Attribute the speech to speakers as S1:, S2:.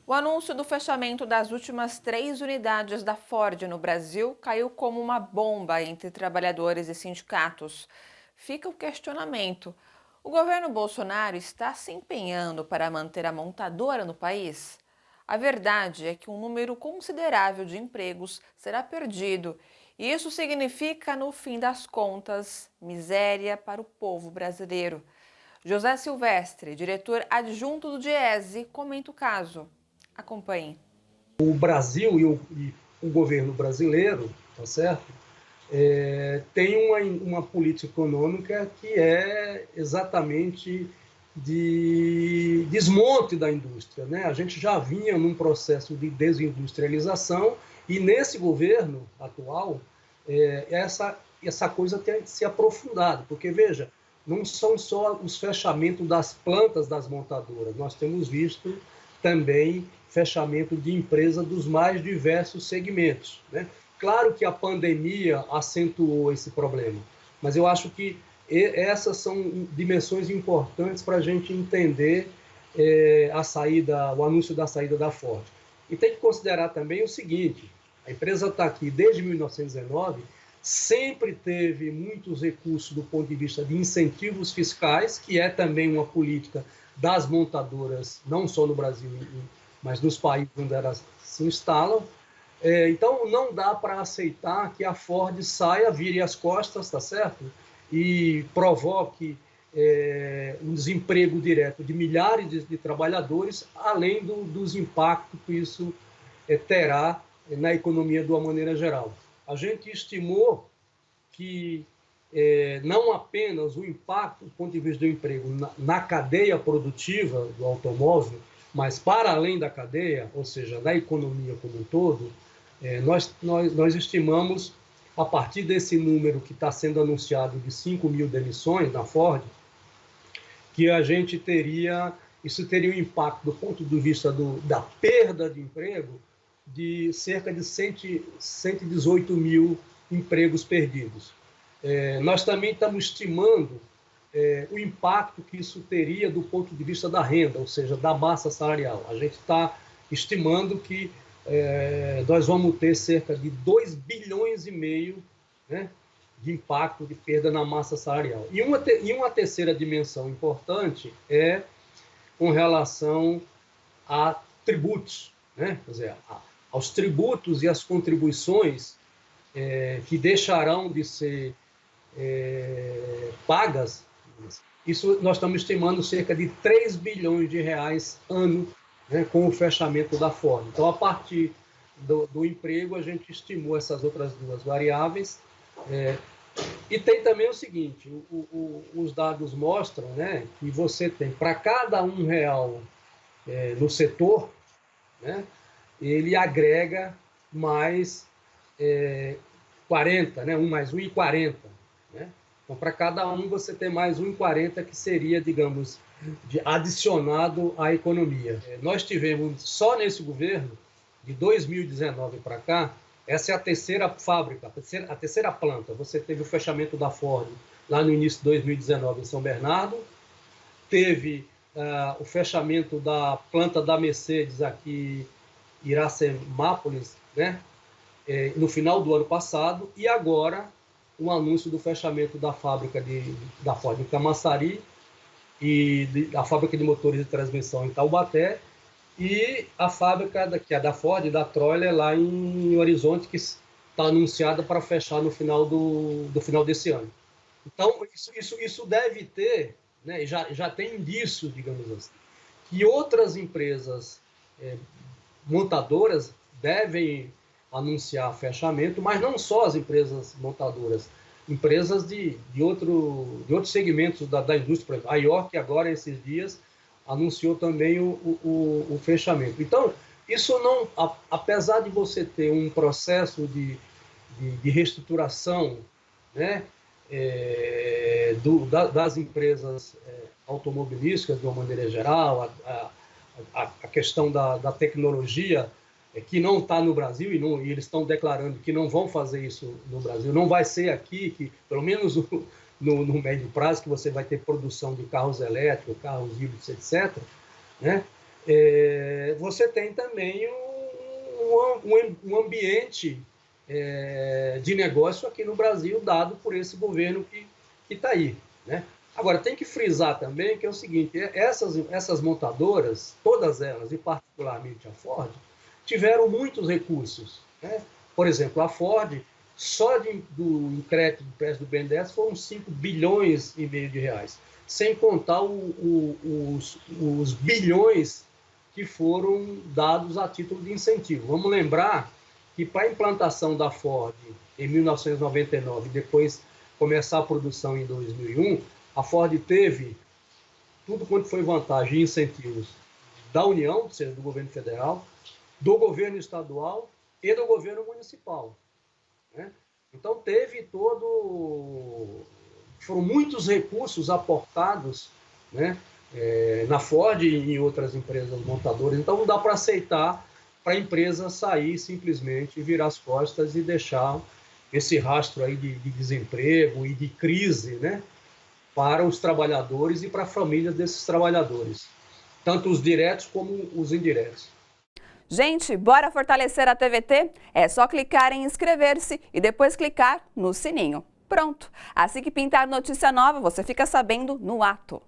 S1: O anúncio do fechamento das últimas 3 unidades da Ford no Brasil caiu como uma bomba entre trabalhadores e sindicatos. Fica o questionamento: o governo Bolsonaro está se empenhando para manter a montadora no país? A verdade é que um número considerável de empregos será perdido, e isso significa, no fim das contas, miséria para o povo brasileiro. José Silvestre, diretor adjunto do Diese, comenta o caso. Acompanhe.
S2: O Brasil e o governo brasileiro, tá certo? Tem uma política econômica que é exatamente de desmonte da indústria, né? A gente já vinha num processo de desindustrialização e nesse governo atual essa coisa tem se aprofundado, porque veja, não são só os fechamentos das plantas das montadoras, nós temos visto também fechamento de empresas dos mais diversos segmentos, né? Claro que a pandemia acentuou esse problema, mas eu acho que essas são dimensões importantes para a gente entender o anúncio da saída da Ford. E tem que considerar também o seguinte: a empresa está aqui desde 1919, sempre teve muitos recursos do ponto de vista de incentivos fiscais, que é também uma política das montadoras, não só no Brasil, mas nos países onde elas se instalam. Então, não dá para aceitar que a Ford saia, vire as costas, tá certo? E provoque um desemprego direto de milhares de trabalhadores, além dos impactos que isso terá na economia de uma maneira geral. A gente estimou que não apenas o impacto do ponto de vista do emprego na cadeia produtiva do automóvel, mas para além da cadeia, ou seja, da economia como um todo, nós estimamos, a partir desse número que está sendo anunciado de 5 mil demissões na Ford, que isso teria um impacto do ponto de vista da perda de emprego de cerca de 118 mil empregos perdidos. Nós também estamos estimando o impacto que isso teria do ponto de vista da renda, ou seja, da massa salarial. A gente está estimando que nós vamos ter cerca de 2 bilhões e meio, né, de impacto de perda na massa salarial. E uma terceira dimensão importante é com relação a tributos, né? Quer dizer, aos tributos e às contribuições que deixarão de ser pagas. Isso nós estamos estimando cerca de 3 bilhões de reais ano, né, com o fechamento da Ford. Então, a partir do emprego, a gente estimou essas outras duas variáveis. E tem também o seguinte: os dados mostram, né, que você tem, para cada R$ 1 no setor, né, ele agrega mais 40, né, 1 mais 1 e 40. Né? Então, para cada você tem mais 1,40, que seria, digamos, adicionado à economia. Nós tivemos, só nesse governo, de 2019 para cá, essa é a terceira fábrica, a terceira planta. Você teve o fechamento da Ford lá no início de 2019 em São Bernardo, teve o fechamento da planta da Mercedes aqui em Iracemápolis, né, no final do ano passado, e agora um anúncio do fechamento da fábrica da Ford em Camaçari e da fábrica de motores de transmissão em Taubaté, e a fábrica que é da Ford, da Troller, lá em Horizonte, que está anunciada para fechar no final do final desse ano. Então, isso deve ter, né, já tem indício, digamos assim, que outras empresas montadoras devem anunciar fechamento, mas não só as empresas montadoras, empresas de outros segmentos da indústria. Por exemplo, a York, agora, esses dias, anunciou também o fechamento. Então, isso não, apesar de você ter um processo de reestruturação, né, das empresas automobilísticas, de uma maneira geral, a questão da tecnologia, que não está no Brasil, e eles estão declarando que não vão fazer isso no Brasil, não vai ser aqui, que pelo menos no médio prazo, que você vai ter produção de carros elétricos, carros híbridos, etc., né? você tem também um ambiente de negócio aqui no Brasil, dado por esse governo que está aí, né? Agora, tem que frisar também que é o seguinte, essas montadoras, todas elas, e particularmente a Ford, tiveram muitos recursos, né? Por exemplo, a Ford, só do crédito do BNDES foram 5 bilhões e meio de reais, sem contar os bilhões que foram dados a título de incentivo. Vamos lembrar que para a implantação da Ford em 1999, depois começar a produção em 2001, a Ford teve tudo quanto foi vantagem e incentivos da União, ou seja, do governo federal, do governo estadual e do governo municipal, né? Então foram muitos recursos aportados, né, na Ford e em outras empresas montadoras. Então não dá para aceitar para a empresa sair simplesmente, virar as costas e deixar esse rastro aí de desemprego e de crise, né, para os trabalhadores e para a família desses trabalhadores, tanto os diretos como os indiretos.
S3: Gente, bora fortalecer a TVT? É só clicar em inscrever-se e depois clicar no sininho. Pronto! Assim que pintar notícia nova, você fica sabendo no ato.